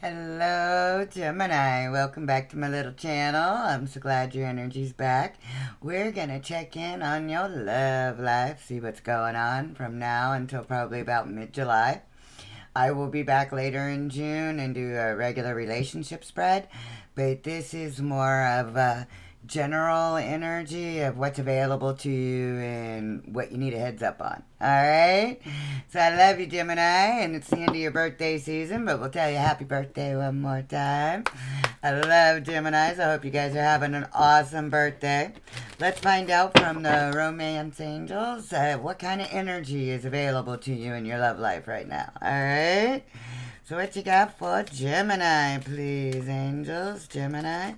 Hello, Gemini. Welcome back to my little channel. I'm so glad your energy's back. We're going to check in on your love life, see what's going on from now until probably about mid-July. I will be back later in June and do a regular relationship spread, but this is more of a general energy of what's available to you and what you need a heads up on. All right? So I love you, Gemini, and it's the end of your birthday season, but we'll tell you happy birthday one more time. I love Geminis. I hope you guys are having an awesome birthday. Let's find out from the romance angels what kind of energy is available to you in your love life right now. All right? So what you got for Gemini, please, angels? Gemini?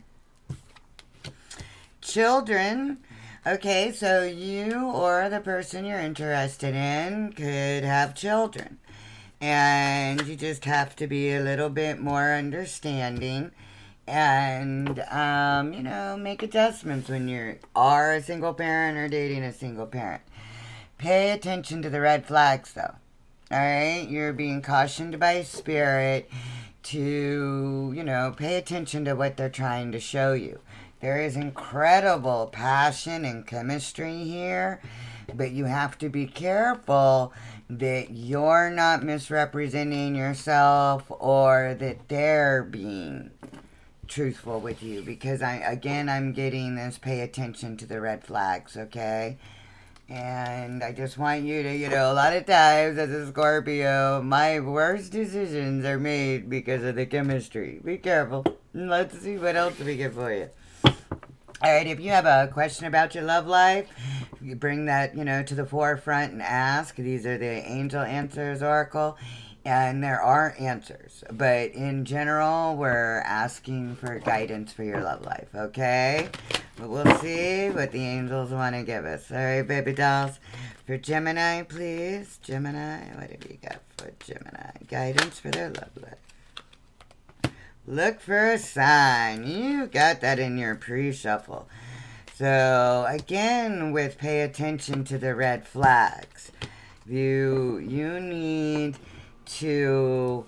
Children. Okay, so you or the person you're interested in could have children. And you just have to be a little bit more understanding and, make adjustments when you are a single parent or dating a single parent. Pay attention to the red flags, though. All right? You're being cautioned by spirit to, pay attention to what they're trying to show you. There is incredible passion and chemistry here, but you have to be careful that you're not misrepresenting yourself or that they're being truthful with you, because I'm getting this pay attention to the red flags, okay? And I just want you to, a lot of times as a Scorpio, my worst decisions are made because of the chemistry. Be careful. Let's see what else we get for you. All right, if you have a question about your love life, you bring that, to the forefront and ask. These are the Angel Answers Oracle, and there are answers. But in general, we're asking for guidance for your love life, okay? But we'll see what the angels want to give us. All right, baby dolls. For Gemini, please. Gemini, what have you got for Gemini? Guidance for their love life. Look for a sign. You got that in your pre-shuffle. So, again, with pay attention to the red flags. You need to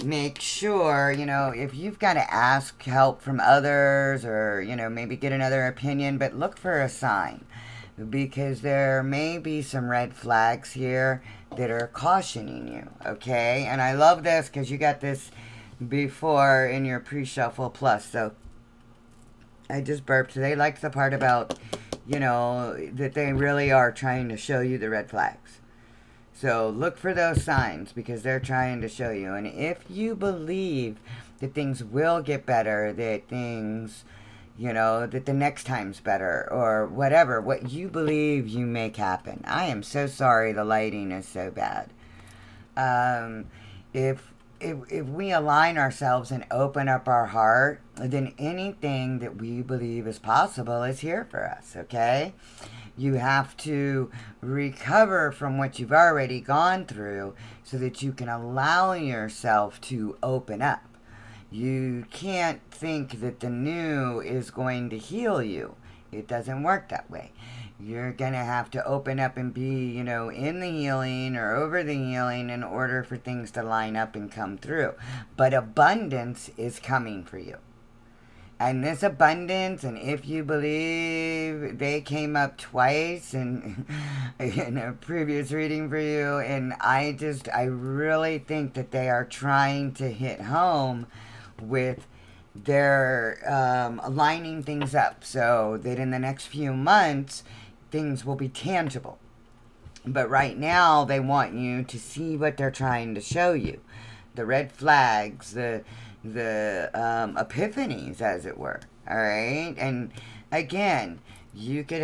make sure, if you've got to ask help from others or, maybe get another opinion, but look for a sign. Because there may be some red flags here that are cautioning you, okay? And I love this because you got this before in your pre-shuffle plus. So I just burped. They like the part about, that they really are trying to show you the red flags. So look for those signs because they're trying to show you. And if you believe that things will get better, that things, that the next time's better or whatever, what you believe you make happen. I am so sorry the lighting is so bad. If we align ourselves and open up our heart, then anything that we believe is possible is here for us, okay? You have to recover from what you've already gone through so that you can allow yourself to open up. You can't think that the new is going to heal you. It doesn't work that way. You're going to have to open up and be, in the healing or over the healing in order for things to line up and come through. But abundance is coming for you. And this abundance, and if you believe they came up twice in a previous reading for you, and I really think that they are trying to hit home with their aligning things up so that in the next few months, things will be tangible. But right now, they want you to see what they're trying to show you. The red flags, the epiphanies, as it were. All right? And again, you could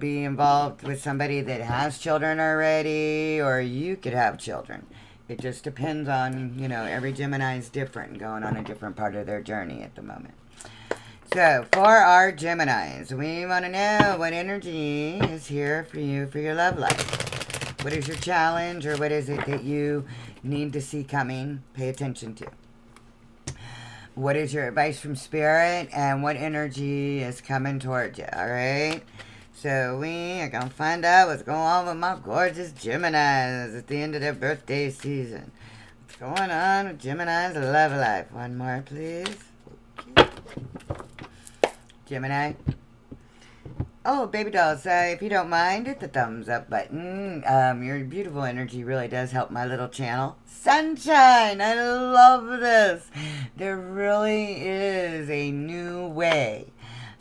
be involved with somebody that has children already, or you could have children. It just depends on, every Gemini is different, going on a different part of their journey at the moment. So, for our Geminis, we want to know what energy is here for you for your love life. What is your challenge, or what is it that you need to see coming? Pay attention to. What is your advice from Spirit, and what energy is coming towards you, all right? So we are going to find out what's going on with my gorgeous Geminis at the end of their birthday season. Let's going on with Gemini's love life? One more, please. Okay. Gemini. Oh, Babydolls, if you don't mind, hit the thumbs up button. Your beautiful energy really does help my little channel. Sunshine! I love this. There really is a new way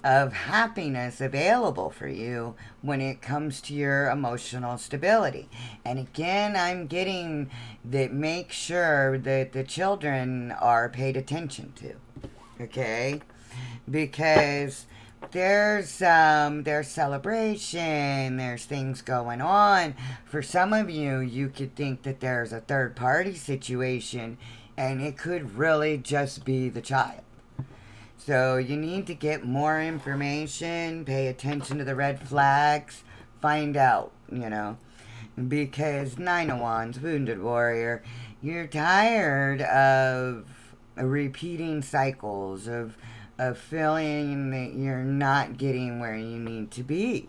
of happiness available for you when it comes to your emotional stability. And again, I'm getting that make sure that the children are paid attention to. Okay? Because there's celebration, there's things going on. For some of you, you could think that there's a third party situation, and it could really just be the child. So you need to get more information, pay attention to the red flags, find out, because 9 of Wands, Wounded Warrior, you're tired of repeating cycles of feeling that you're not getting where you need to be.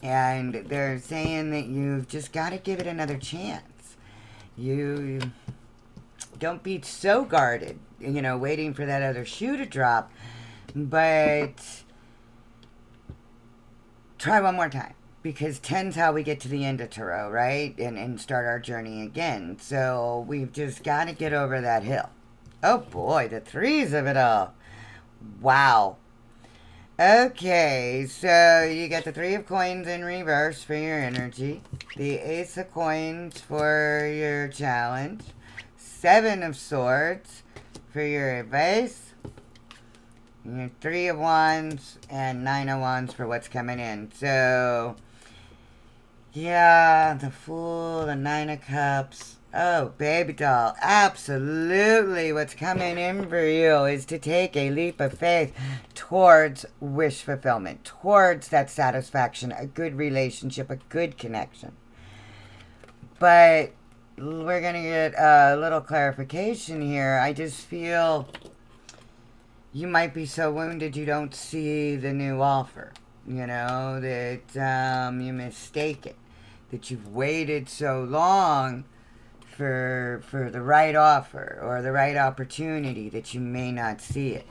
And they're saying that you've just got to give it another chance. You don't be so guarded, waiting for that other shoe to drop, but try one more time. Because 10's how we get to the end of Tarot, right? And start our journey again. So we've just got to get over that hill. Oh boy, the 3s of it all. Wow. Okay, so you got the 3 of Coins in reverse for your energy, the Ace of Coins for your challenge, 7 of Swords for your advice, and your 3 of Wands and 9 of Wands for what's coming in. So, yeah, the Fool, the 9 of Cups. Oh, baby doll, absolutely what's coming in for you is to take a leap of faith towards wish fulfillment, towards that satisfaction, a good relationship, a good connection. But we're going to get a little clarification here. I just feel you might be so wounded you don't see the new offer, that you mistake it, that you've waited so long for the right offer or the right opportunity that you may not see it.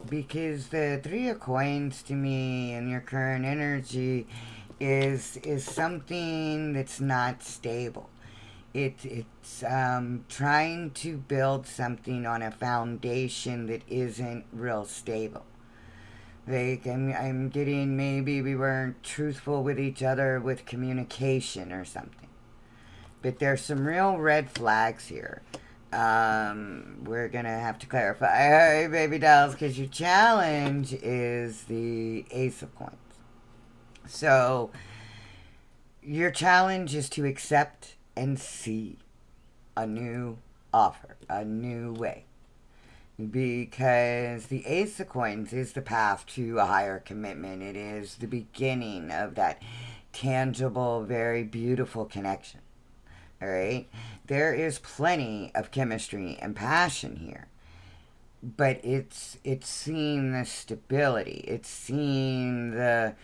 Because the 3 of Coins to me in your current energy is something that's not stable. It's trying to build something on a foundation that isn't real stable. Like, I'm getting maybe we weren't truthful with each other with communication or something. But there's some real red flags here. We're going to have to clarify, baby dolls, because your challenge is the Ace of Coins. So, your challenge is to accept and see a new offer, a new way. Because the Ace of Coins is the path to a higher commitment. It is the beginning of that tangible, very beautiful connection. All right, there is plenty of chemistry and passion here, but it's seeing the stability, it's seeing the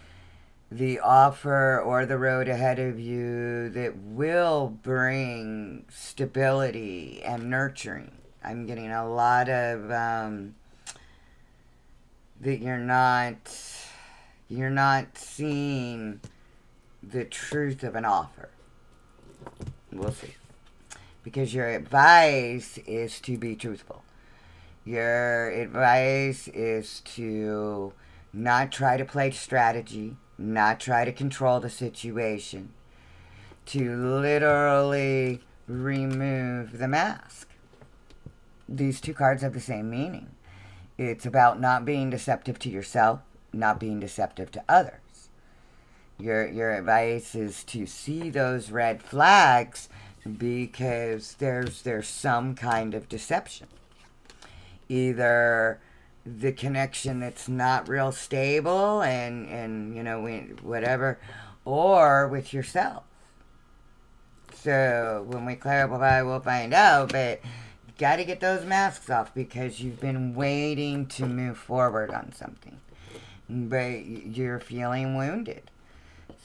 offer or the road ahead of you that will bring stability and nurturing. I'm getting a lot of that you're not seeing the truth of an offer. We'll see. Because your advice is to be truthful. Your advice is to not try to play strategy, not try to control the situation, to literally remove the mask. These 2 cards have the same meaning. It's about not being deceptive to yourself, not being deceptive to others. Your advice is to see those red flags because there's some kind of deception. Either the connection that's not real stable and whatever, or with yourself. So when we clarify, we'll find out, but you got to get those masks off because you've been waiting to move forward on something. But you're feeling wounded.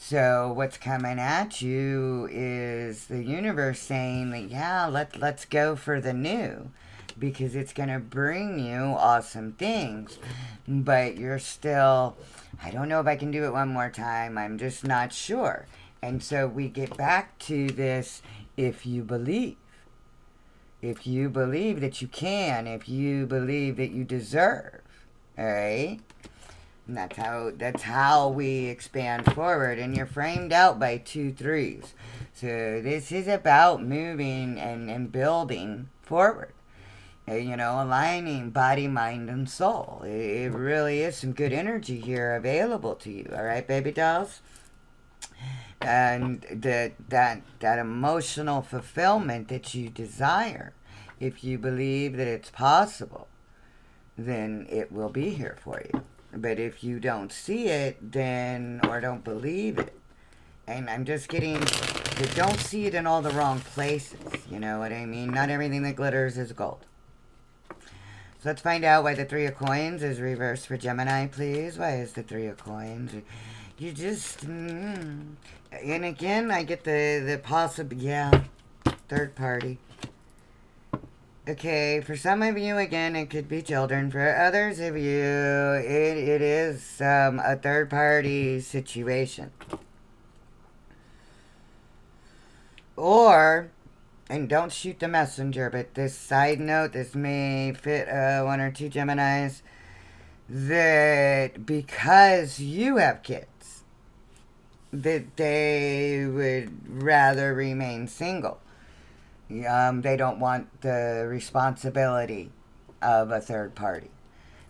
So what's coming at you is the universe saying that, yeah, let's go for the new, because it's going to bring you awesome things. But you're still, I don't know if I can do it one more time. I'm just not sure. And so we get back to this: if you believe. If you believe that you can, if you believe that you deserve, all right? And that's how we expand forward. And you're framed out by 2 3s. So this is about moving and building forward. You know, aligning body, mind, and soul. It really is some good energy here available to you. All right, baby dolls? And that emotional fulfillment that you desire, if you believe that it's possible, then it will be here for you. But if you don't see it, then, or don't believe it, and I'm just getting, you don't see it in all the wrong places, you know what I mean? Not everything that glitters is gold. So let's find out why the 3 of coins is reversed for Gemini, please. Why is the 3 of coins? You just, and again, I get the possible, yeah, third party. Okay, for some of you, again, it could be children. For others of you, it is a third-party situation. Or, and don't shoot the messenger, but this side note, this may fit 1 or 2 Geminis, that because you have kids, that they would rather remain single. They don't want the responsibility of a third party.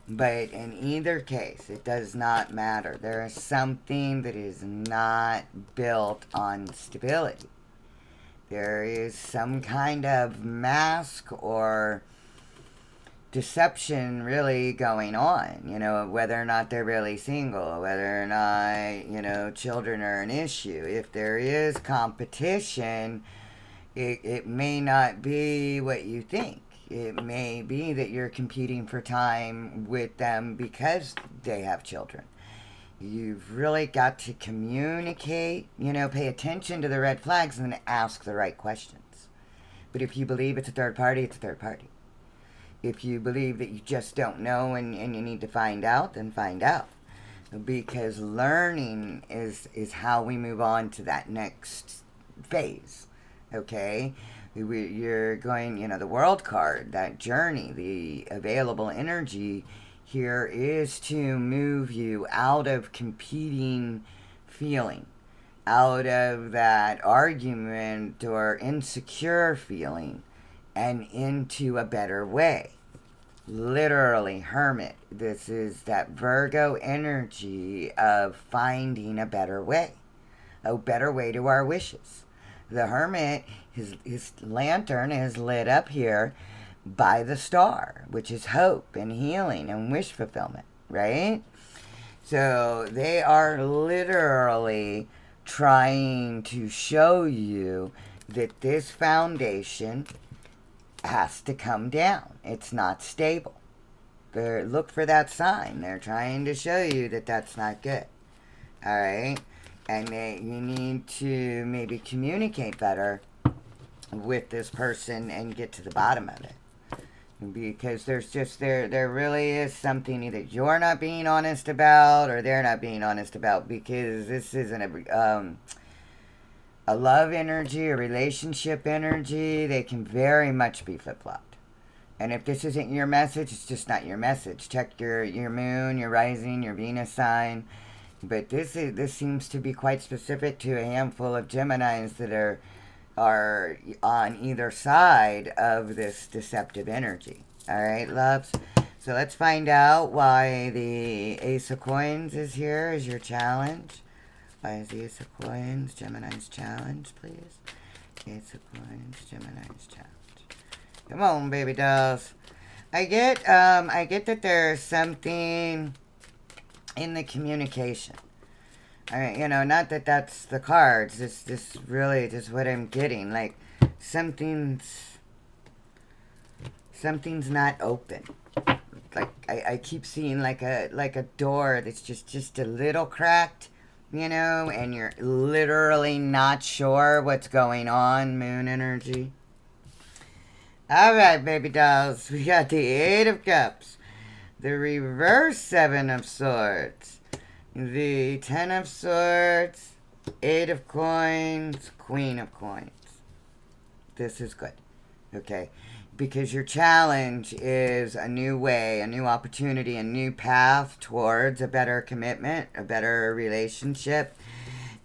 But in either case, it does not matter. There is something that is not built on stability. There is some kind of mask or deception really going on, you know, whether or not they're really single, whether or not, you know, children are an issue. If there is competition, it may not be what you think. It may be that you're competing for time with them because they have children. You've really got to communicate, you know, pay attention to the red flags and then ask the right questions. But if you believe it's a third party, it's a third party. If you believe that you just don't know and you need to find out, then find out. Because learning is how we move on to that next phase. Okay? You're going, you know, the world card, that journey, the available energy here is to move you out of competing feeling, out of that argument or insecure feeling, and into a better way. Literally, Hermit. This is that Virgo energy of finding a better way to our wishes. The Hermit, his lantern is lit up here by the star, which is hope and healing and wish fulfillment, right? So they are literally trying to show you that this foundation has to come down. It's not stable. Look for that sign. They're trying to show you that that's not good. All right? And you need to maybe communicate better with this person and get to the bottom of it. Because there really is something either you're not being honest about or they're not being honest about, because this isn't a love energy, a relationship energy. They can very much be flip-flopped. And if this isn't your message, it's just not your message. Check your moon, your rising, your Venus sign. But this seems to be quite specific to a handful of Geminis that are on either side of this deceptive energy. All right, loves? So let's find out why the Ace of Coins is here as your challenge. Why is the Ace of Coins Gemini's challenge, please? Ace of Coins, Gemini's challenge. Come on, baby dolls. I get that there's something in the communication. You know, not that that's the cards. This really just what I'm getting. Like, something's not open. Like, I keep seeing like a door that's just a little cracked, and you're literally not sure what's going on, moon energy. All right, baby dolls, we got the Eight of Cups, the reverse Seven of Swords, the Ten of Swords, Eight of Coins, Queen of Coins. This is good, okay? Because your challenge is a new way, a new opportunity, a new path towards a better commitment, a better relationship.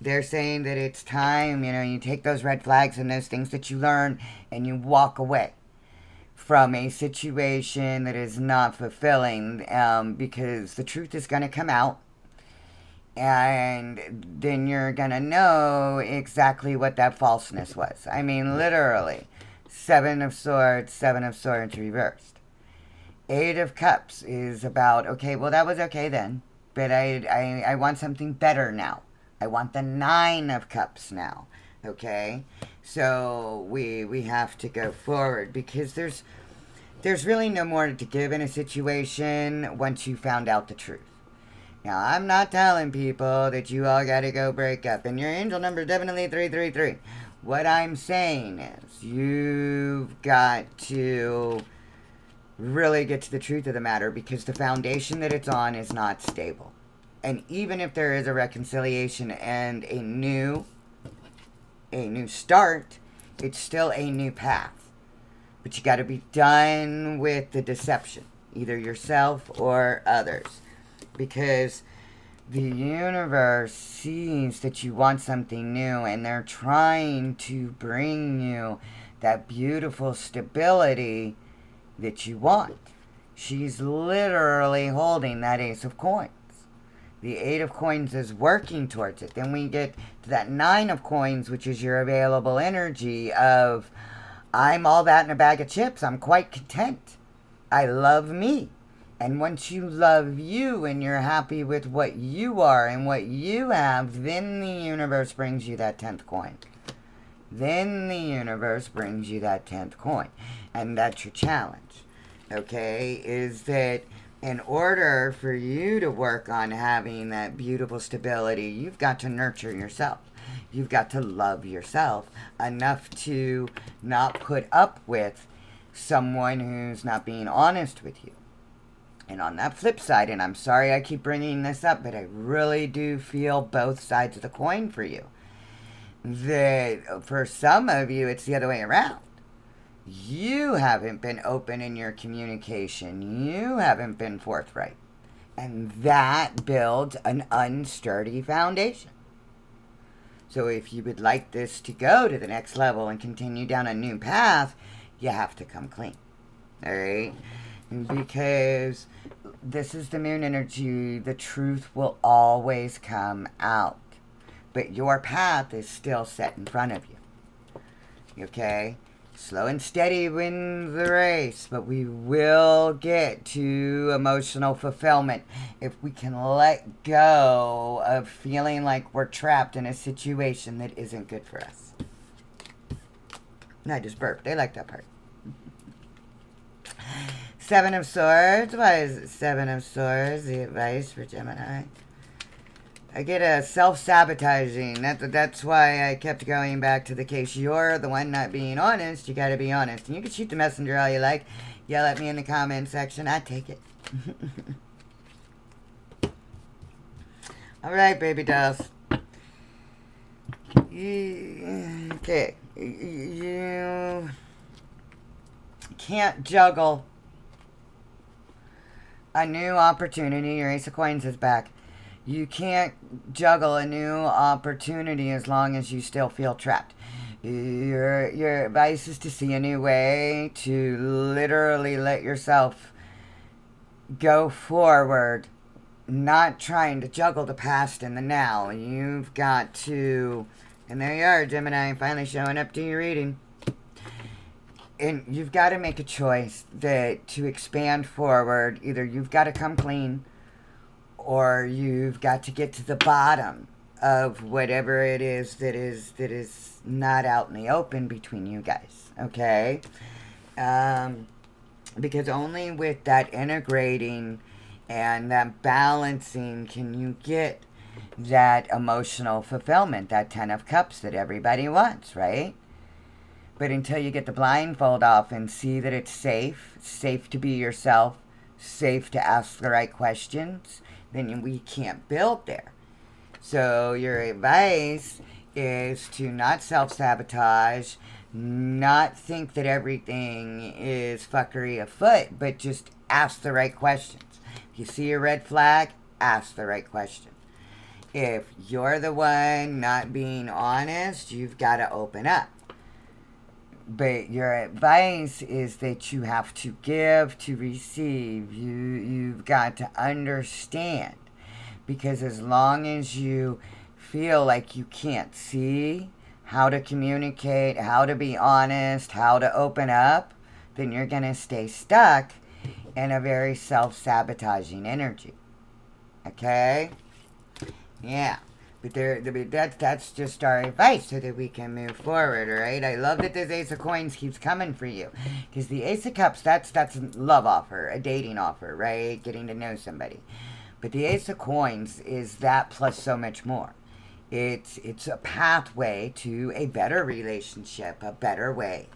They're saying that it's time, you take those red flags and those things that you learn and you walk away from a situation that is not fulfilling, because the truth is going to come out, and then you're going to know exactly what that falseness was. I mean, literally. Seven of Swords reversed. Eight of Cups is about, okay, well, that was okay then, but I want something better now. I want the Nine of Cups now, okay? So we have to go forward, because there's really no more to give in a situation once you found out the truth. Now, I'm not telling people that you all got to go break up, and your angel number is definitely 333. What I'm saying is you've got to really get to the truth of the matter, because the foundation that it's on is not stable. And even if there is a reconciliation and a new start, it's still a new path. But you got to be done with the deception, either yourself or others, because the universe sees that you want something new, and they're trying to bring you that beautiful stability that you want. She's literally holding that Ace of Coins. The Eight of Coins is working towards it. Then we get to that Nine of Coins, which is your available energy of, I'm all that in a bag of chips. I'm quite content. I love me. And once you love you and you're happy with what you are and what you have, then the universe brings you that 10th coin. Then the universe brings you that 10th coin. And that's your challenge, okay? Is that in order for you to work on having that beautiful stability, you've got to nurture yourself. You've got to love yourself enough to not put up with someone who's not being honest with you. And on that flip side, and I'm sorry I keep bringing this up, but I really do feel both sides of the coin for you. That for some of you, it's the other way around. You haven't been open in your communication. You haven't been forthright. And that builds an unsturdy foundation. So if you would like this to go to the next level and continue down a new path, you have to come clean. All right? Because this is the moon energy. The truth will always come out. But your path is still set in front of you. Okay? Slow and steady wins the race, but we will get to emotional fulfillment if we can let go of feeling like we're trapped in a situation that isn't good for us. And I just burped. I like that part. Seven of Swords. Why is it Seven of Swords? The advice for Gemini. I get a self-sabotaging. That's why I kept going back to the case. You're the one not being honest. You got to be honest. And you can shoot the messenger all you like. Yell at me in the comment section. I take it. All right, baby dolls. Okay. You can't juggle a new opportunity. Your Ace of Coins is back. You can't juggle a new opportunity as long as you still feel trapped. Your advice is to see a new way, to literally let yourself go forward, not trying to juggle the past and the now. You've got to, and there you are, Gemini, finally showing up to your reading. And you've got to make a choice that to expand forward, either you've got to come clean, or you've got to get to the bottom of whatever it is that is not out in the open between you guys, okay? Because only with that integrating and that balancing can you get that emotional fulfillment, that 10 of cups that everybody wants, right? But until you get the blindfold off and see that it's safe to be yourself, safe to ask the right questions, then we can't build there. So your advice is to not self-sabotage, not think that everything is fuckery afoot, but just ask the right questions. If you see a red flag, ask the right question. If you're the one not being honest, you've got to open up. But your advice is that you have to give to receive. You've got to understand. Because as long as you feel like you can't see how to communicate, how to be honest, how to open up, then you're going to stay stuck in a very self-sabotaging energy. Okay? Yeah. But that's just our advice so that we can move forward, all right? I love that this Ace of Coins keeps coming for you. Because the Ace of Cups, that's a love offer, a dating offer, right? Getting to know somebody. But the Ace of Coins is that plus so much more. It's a pathway to a better relationship, a better way.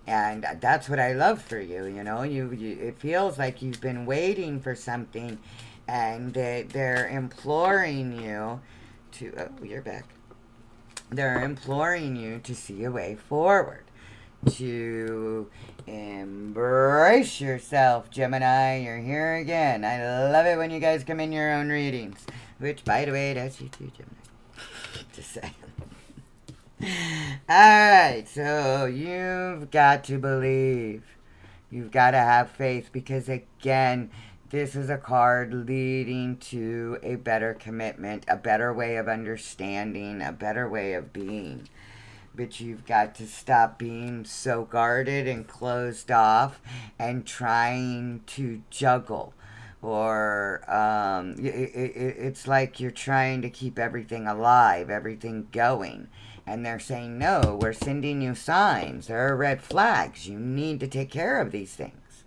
And that's what I love for you, you know? It feels like you've been waiting for something and they're imploring you to... Oh, you're back. They're imploring you to see a way forward. To embrace yourself, Gemini. You're here again. I love it when you guys come in your own readings. Which, by the way, that's you too, Gemini. Just saying. Alright, so you've got to believe. You've got to have faith because, again, this is a card leading to a better commitment, a better way of understanding, a better way of being. But you've got to stop being so guarded and closed off and trying to juggle. Or it's like you're trying to keep everything alive, everything going. And they're saying, no, we're sending you signs. There are red flags. You need to take care of these things.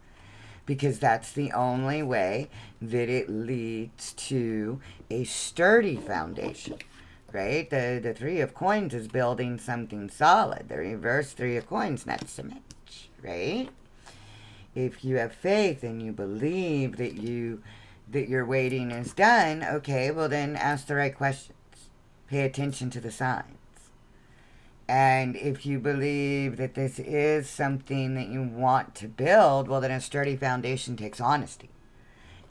Because that's the only way that it leads to a sturdy foundation. Right? The Three of Coins is building something solid. The reverse Three of Coins, not so much. Right? If you have faith and you believe that your waiting is done, okay, well then ask the right questions. Pay attention to the signs. And if you believe that this is something that you want to build, well then a sturdy foundation takes honesty.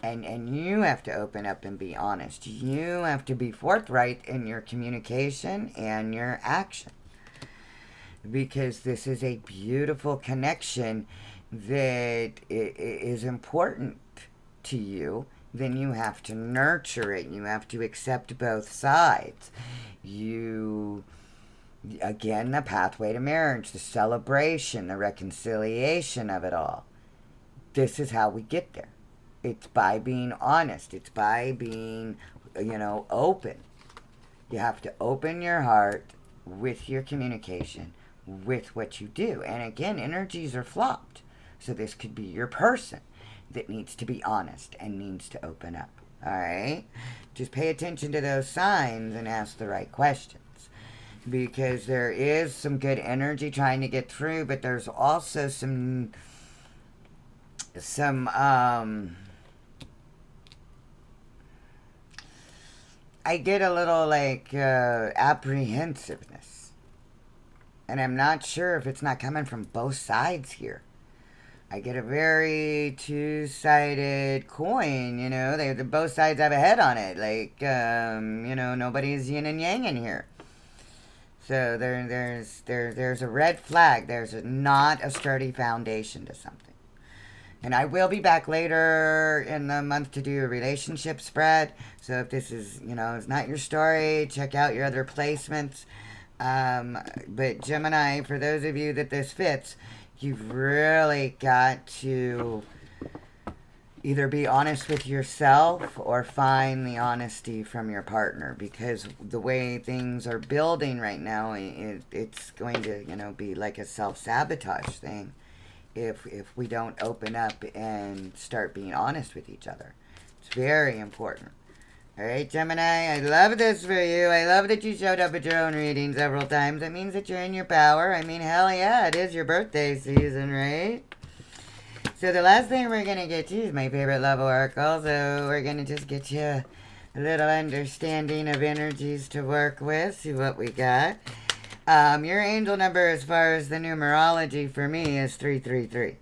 And you have to open up and be honest. You have to be forthright in your communication and your action. Because this is a beautiful connection that is important to you. Then you have to nurture it. You have to accept both sides. Again, the pathway to marriage, the celebration, the reconciliation of it all. This is how we get there. It's by being honest. It's by being, open. You have to open your heart with your communication, with what you do. And again, energies are flopped. So this could be your person that needs to be honest and needs to open up. All right? Just pay attention to those signs and ask the right questions. Because there is some good energy trying to get through, but there's also some I get a little apprehensiveness. And I'm not sure if it's not coming from both sides here. I get a very two-sided coin, both sides have a head on it. Nobody's yin and yang in here. So there's a red flag. There's not a sturdy foundation to something. And I will be back later in the month to do a relationship spread. So if this is, it's not your story, check out your other placements. But Gemini, for those of you that this fits, you've really got to either be honest with yourself or find the honesty from your partner. Because the way things are building right now, it's going to, be like a self-sabotage thing. If we don't open up and start being honest with each other. It's very important. All right, Gemini, I love this for you. I love that you showed up at your own reading several times. It means that you're in your power. I mean, hell yeah, it is your birthday season, right? So the last thing we're going to get to is my favorite love oracle. So we're going to just get you a little understanding of energies to work with. See what we got. Your angel number as far as the numerology for me is 333.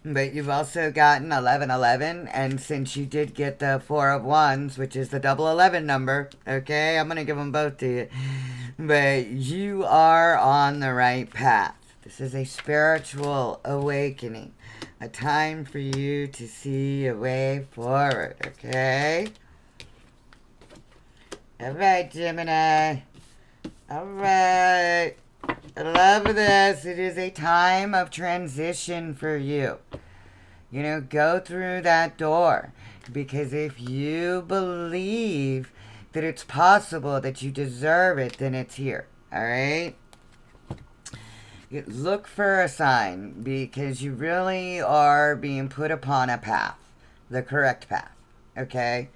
But you've also gotten 1111, and since you did get the 4 of Wands, which is the double 11 number, okay, I'm going to give them both to you. But you are on the right path. This is a spiritual awakening, a time for you to see a way forward, okay? All right, Gemini. All right. I love this. It is a time of transition for you. You know, go through that door. Because if you believe that it's possible, that you deserve it, then it's here. All right? Look for a sign, because you really are being put upon a path. The correct path. Okay?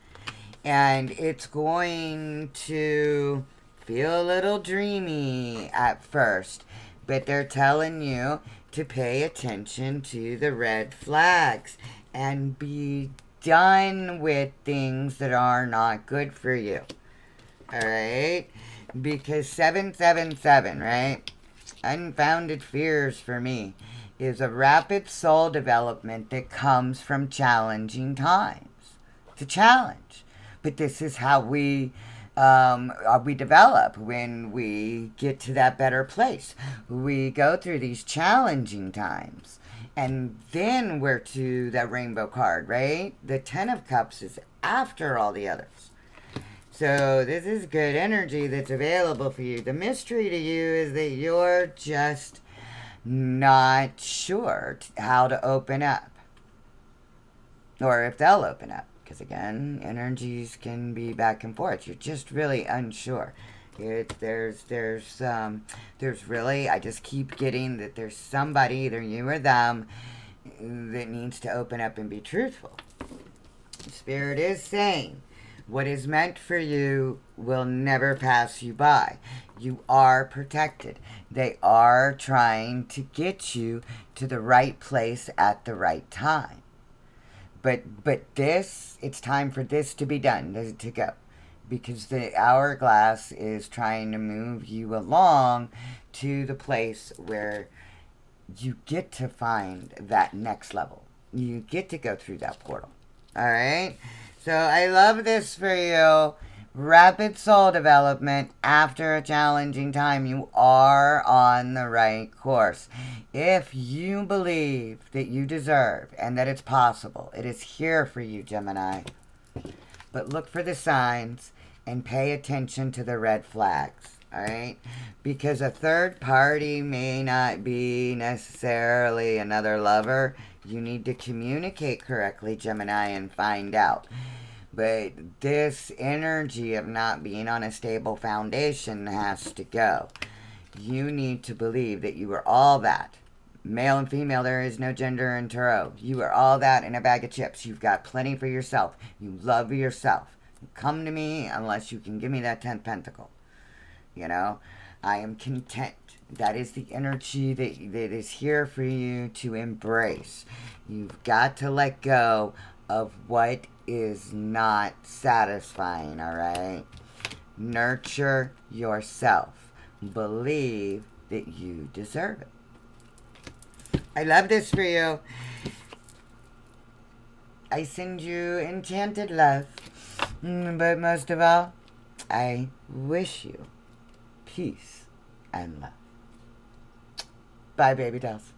And it's going to feel a little dreamy at first, but they're telling you to pay attention to the red flags and be done with things that are not good for you. All right? Because 777, right? Unfounded fears for me is a rapid soul development that comes from challenging times. It's a challenge. But this is how we develop when we get to that better place. We go through these challenging times. And then we're to that rainbow card, right? The 10 of Cups is after all the others. So this is good energy that's available for you. The mystery to you is that you're just not sure how to open up. Or if they'll open up. Because again, energies can be back and forth. You're just really unsure. There's really, I just keep getting that there's somebody, either you or them, that needs to open up and be truthful. Spirit is saying, what is meant for you will never pass you by. You are protected. They are trying to get you to the right place at the right time. But this, it's time for this to be done, to go. Because the hourglass is trying to move you along to the place where you get to find that next level. You get to go through that portal. All right? So I love this for you. Rapid soul development after a challenging time. You are on the right course. If you believe that you deserve and that it's possible, it is here for you, Gemini. But look for the signs and pay attention to the red flags. All right? Because a third party may not be necessarily another lover. You need to communicate correctly, Gemini, and find out. But this energy of not being on a stable foundation has to go. You need to believe that you are all that. Male and female, there is no gender in tarot. You are all that in a bag of chips. You've got plenty for yourself. You love yourself. Come to me unless you can give me that 10th pentacle. You know, I am content. That is the energy that is here for you to embrace. You've got to let go of what is not satisfying, all right? Nurture yourself. Believe that you deserve it. I love this for you. I send you enchanted love. But most of all, I wish you peace and love. Bye, baby dolls.